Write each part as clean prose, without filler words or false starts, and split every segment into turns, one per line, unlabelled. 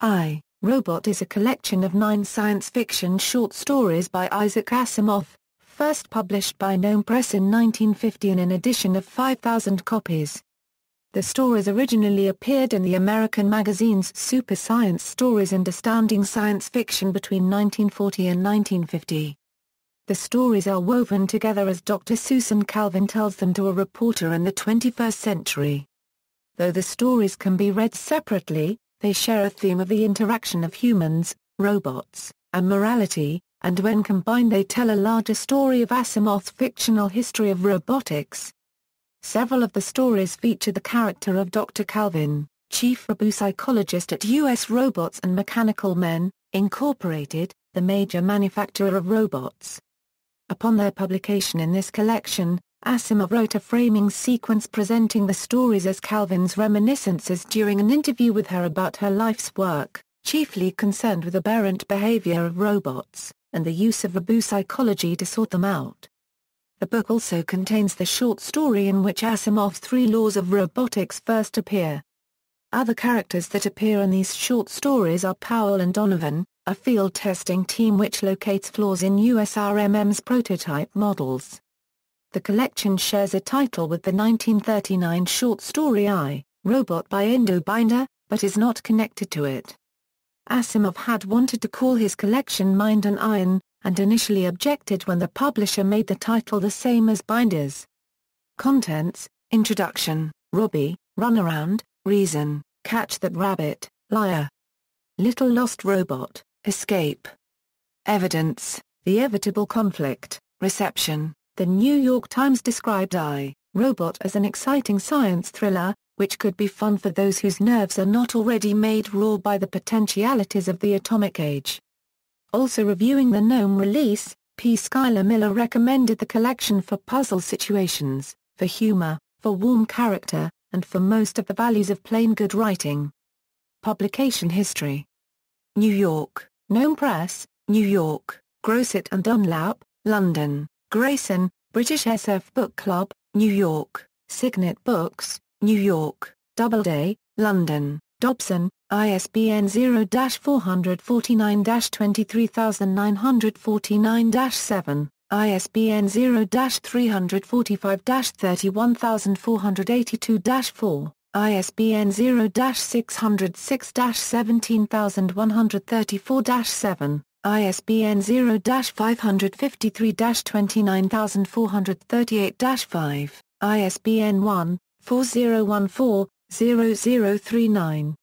I, Robot is a collection of 9 science fiction short stories by Isaac Asimov, first published by Gnome Press in 1950 in an edition of 5,000 copies. The stories originally appeared in the American magazines Super Science Stories and Astounding Science Fiction between 1940 and 1950. The stories are woven together as Dr. Susan Calvin tells them to a reporter in the 21st century. Though the stories can be read separately, they share a theme of the interaction of humans, robots, and morality, and when combined they tell a larger story of Asimov's fictional history of robotics. Several of the stories feature the character of Dr. Calvin, chief robopsychologist at U.S. Robots and Mechanical Men, Incorporated, the major manufacturer of robots. Upon their publication in this collection, Asimov wrote a framing sequence presenting the stories as Calvin's reminiscences during an interview with her about her life's work, chiefly concerned with aberrant behaviour of robots, and the use of robopsychology to sort them out. The book also contains the short story in which Asimov's 3 laws of robotics first appear. Other characters that appear in these short stories are Powell and Donovan, a field testing team which locates flaws in USRMM's prototype models. The collection shares a title with the 1939 short story I, Robot by Endo Binder, but is not connected to it. Asimov had wanted to call his collection Mind and Iron, and initially objected when the publisher made the title the same as Binder's. Contents: Introduction, Robbie, Runaround, Reason, Catch That Rabbit, Liar. Little Lost Robot, Escape. Evidence, The Evitable Conflict, Reception. The New York Times described I, Robot as an exciting science thriller, which could be fun for those whose nerves are not already made raw by the potentialities of the atomic age. Also reviewing the Gnome release, P. Schuyler Miller recommended the collection for puzzle situations, for humor, for warm character, and for most of the values of plain good writing. Publication history. New York, Gnome Press, New York, Grosset and Dunlap, London. Grayson, British SF Book Club, New York, Signet Books, New York, Doubleday, London, Dobson, ISBN 0-449-23949-7, ISBN 0-345-31482-4, ISBN 0-606-17134-7. ISBN 0-553-29438-5, ISBN 1-4014-0039.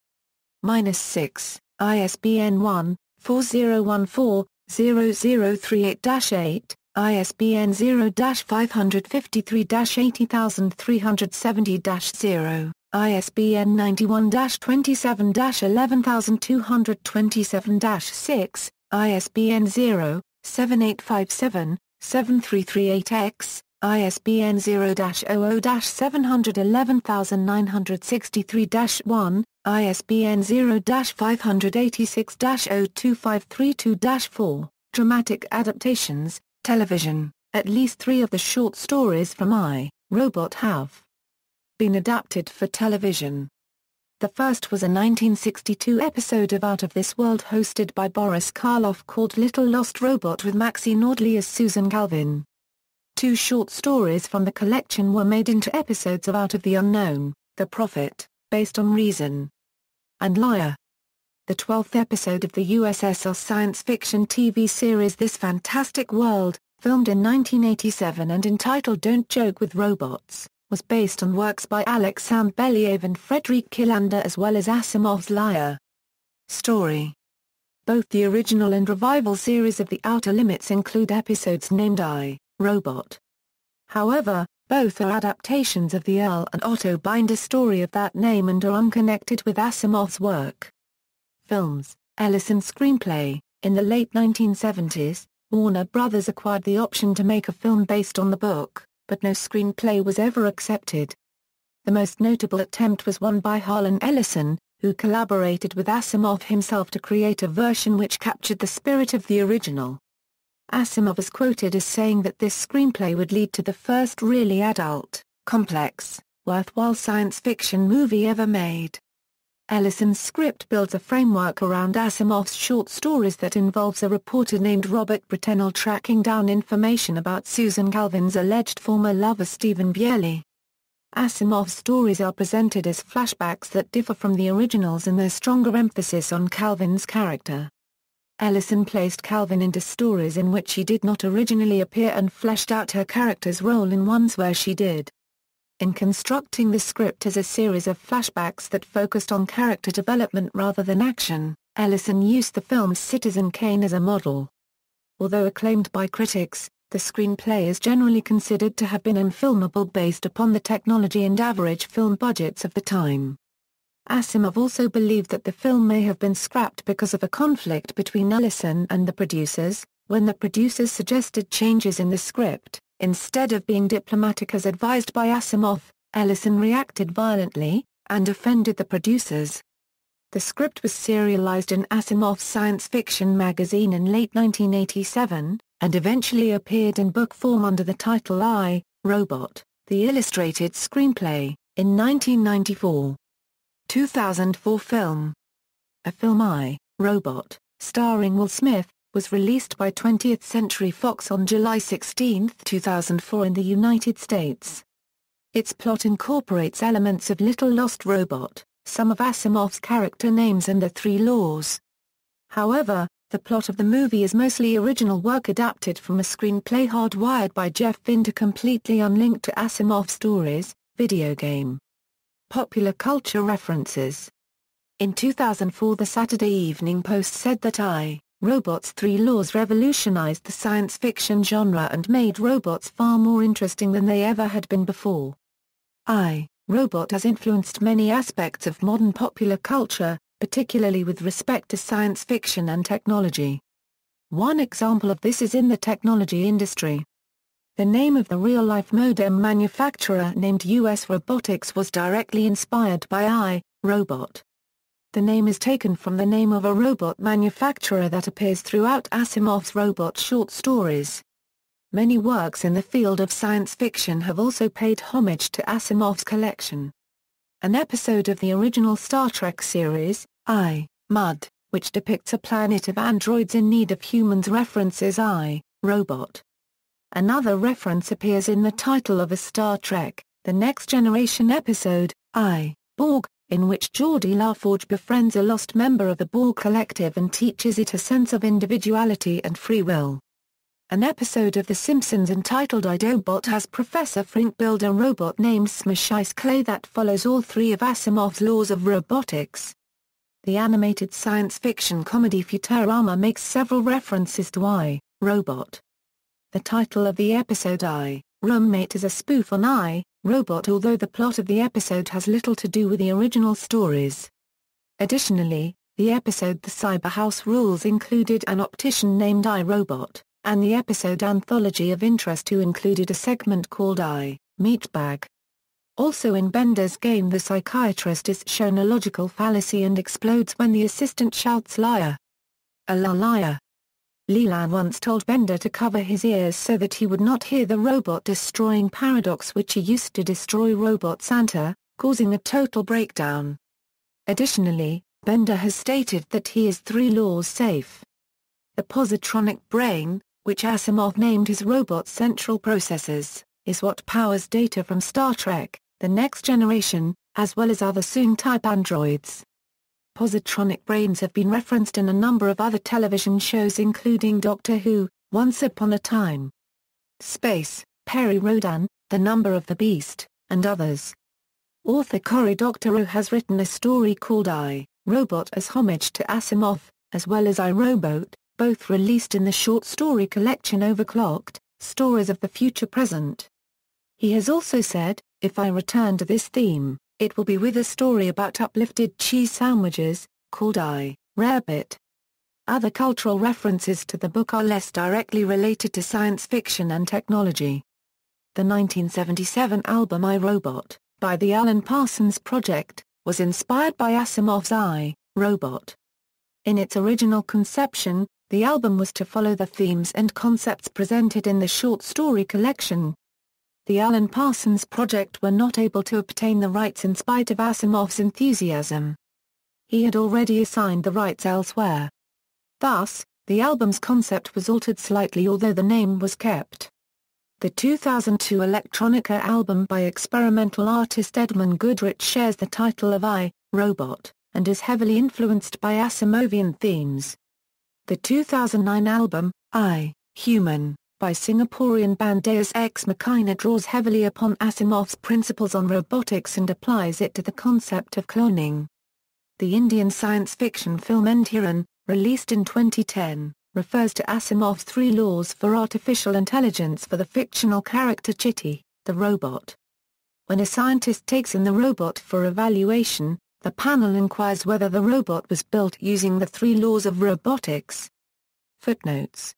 -6, ISBN 1-4014-0038-8, ISBN 0-553-80370-0, ISBN 91-27-11227-6, ISBN 0-7857-7338-X, ISBN 0-00-711,963-1, ISBN 0-586-02532-4. Dramatic adaptations, television. At least 3 of the short stories from I, Robot have been adapted for television. The first was a 1962 episode of Out of This World hosted by Boris Karloff called Little Lost Robot with Maxine Audley as Susan Calvin. 2 short stories from the collection were made into episodes of Out of the Unknown, The Prophet, based on Reason, and Liar. The 12th episode of the USSR science fiction TV series This Fantastic World, filmed in 1987 and entitled Don't Joke with Robots, was based on works by Alexandre Belyaev and Frederic Kilander as well as Asimov's Liar. Story. Both the original and revival series of The Outer Limits include episodes named I, Robot. However, both are adaptations of the Earl and Otto Binder story of that name and are unconnected with Asimov's work. Films. Ellison Screenplay. In the late 1970s, Warner Brothers acquired the option to make a film based on the book, but no screenplay was ever accepted. The most notable attempt was one by Harlan Ellison, who collaborated with Asimov himself to create a version which captured the spirit of the original. Asimov is quoted as saying that this screenplay would lead to the first really adult, complex, worthwhile science fiction movie ever made. Ellison's script builds a framework around Asimov's short stories that involves a reporter named Robert Britennell tracking down information about Susan Calvin's alleged former lover Stephen Bierley. Asimov's stories are presented as flashbacks that differ from the originals in their stronger emphasis on Calvin's character. Ellison placed Calvin into stories in which she did not originally appear and fleshed out her character's role in ones where she did. In constructing the script as a series of flashbacks that focused on character development rather than action, Ellison used the film's Citizen Kane as a model. Although acclaimed by critics, the screenplay is generally considered to have been unfilmable based upon the technology and average film budgets of the time. Asimov also believed that the film may have been scrapped because of a conflict between Ellison and the producers, when the producers suggested changes in the script. Instead of being diplomatic as advised by Asimov, Ellison reacted violently, and offended the producers. The script was serialized in Asimov's science fiction magazine in late 1987, and eventually appeared in book form under the title I, Robot, the Illustrated Screenplay, in 1994. 2004 film. A film I, Robot, starring Will Smith, was released by 20th Century Fox on July 16, 2004 in the United States. Its plot incorporates elements of Little Lost Robot, some of Asimov's character names and the Three Laws. However, the plot of the movie is mostly original work adapted from a screenplay hardwired by Jeff Vinter completely unlinked to Asimov's stories, video game. Popular culture references. In 2004 the Saturday Evening Post said that I, Robot's Three Laws revolutionized the science fiction genre and made robots far more interesting than they ever had been before. I, Robot has influenced many aspects of modern popular culture, particularly with respect to science fiction and technology. One example of this is in the technology industry. The name of the real-life modem manufacturer named US Robotics was directly inspired by I, Robot. The name is taken from the name of a robot manufacturer that appears throughout Asimov's robot short stories. Many works in the field of science fiction have also paid homage to Asimov's collection. An episode of the original Star Trek series, I, Mud, which depicts a planet of androids in need of humans references I, Robot. Another reference appears in the title of a Star Trek, The Next Generation episode, I, Borg, in which Geordi LaForge befriends a lost member of the Borg collective and teaches it a sense of individuality and free will. An episode of The Simpsons entitled Idobot has Professor Frink build a robot named Smash Ice Clay that follows all three of Asimov's laws of robotics. The animated science fiction comedy Futurama makes several references to I, Robot. The title of the episode I, Roommate is a spoof on I, Robot, although the plot of the episode has little to do with the original stories. Additionally, the episode The Cyber House Rules included an optician named I, Robot, and the episode Anthology of Interest who included a segment called I, Meatbag. Also in Bender's game the psychiatrist is shown a logical fallacy and explodes when the assistant shouts liar. A liar. Leland once told Bender to cover his ears so that he would not hear the robot-destroying paradox which he used to destroy Robot Santa, causing a total breakdown. Additionally, Bender has stated that he is Three Laws safe. The positronic brain, which Asimov named his robot's central processors, is what powers data from Star Trek, The Next Generation, as well as other Soong-type androids. Positronic brains have been referenced in a number of other television shows including Doctor Who, Once Upon a Time, Space, Perry Rodan, The Number of the Beast, and others. Author Cory Doctorow has written a story called I, Robot as homage to Asimov, as well as I, Robot, both released in the short story collection Overclocked, Stories of the Future Present. He has also said, if I return to this theme, it will be with a story about uplifted cheese sandwiches, called I, Rarebit. Other cultural references to the book are less directly related to science fiction and technology. The 1977 album I, Robot, by the Alan Parsons Project, was inspired by Asimov's I, Robot. In its original conception, the album was to follow the themes and concepts presented in the short story collection. The Alan Parsons Project were not able to obtain the rights in spite of Asimov's enthusiasm. he had already assigned the rights elsewhere. Thus, the album's concept was altered slightly although the name was kept. The 2002 electronica album by experimental artist Edmund Goodrich shares the title of I, Robot, and is heavily influenced by Asimovian themes. The 2009 album, I, Human, by Singaporean band Deus Ex Machina draws heavily upon Asimov's principles on robotics and applies it to the concept of cloning. The Indian science fiction film Entiran, released in 2010, refers to Asimov's 3 laws for artificial intelligence for the fictional character Chitty, the robot. When a scientist takes in the robot for evaluation, the panel inquires whether the robot was built using the 3 laws of robotics. Footnotes.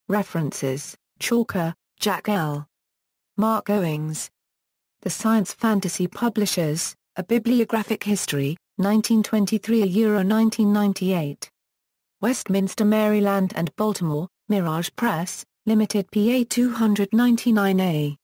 References: Chalker, Jack L. Mark Owings. The Science Fantasy Publishers, A Bibliographic History, 1923 1998. Westminster, Maryland and Baltimore, Mirage Press, Limited PA 299A.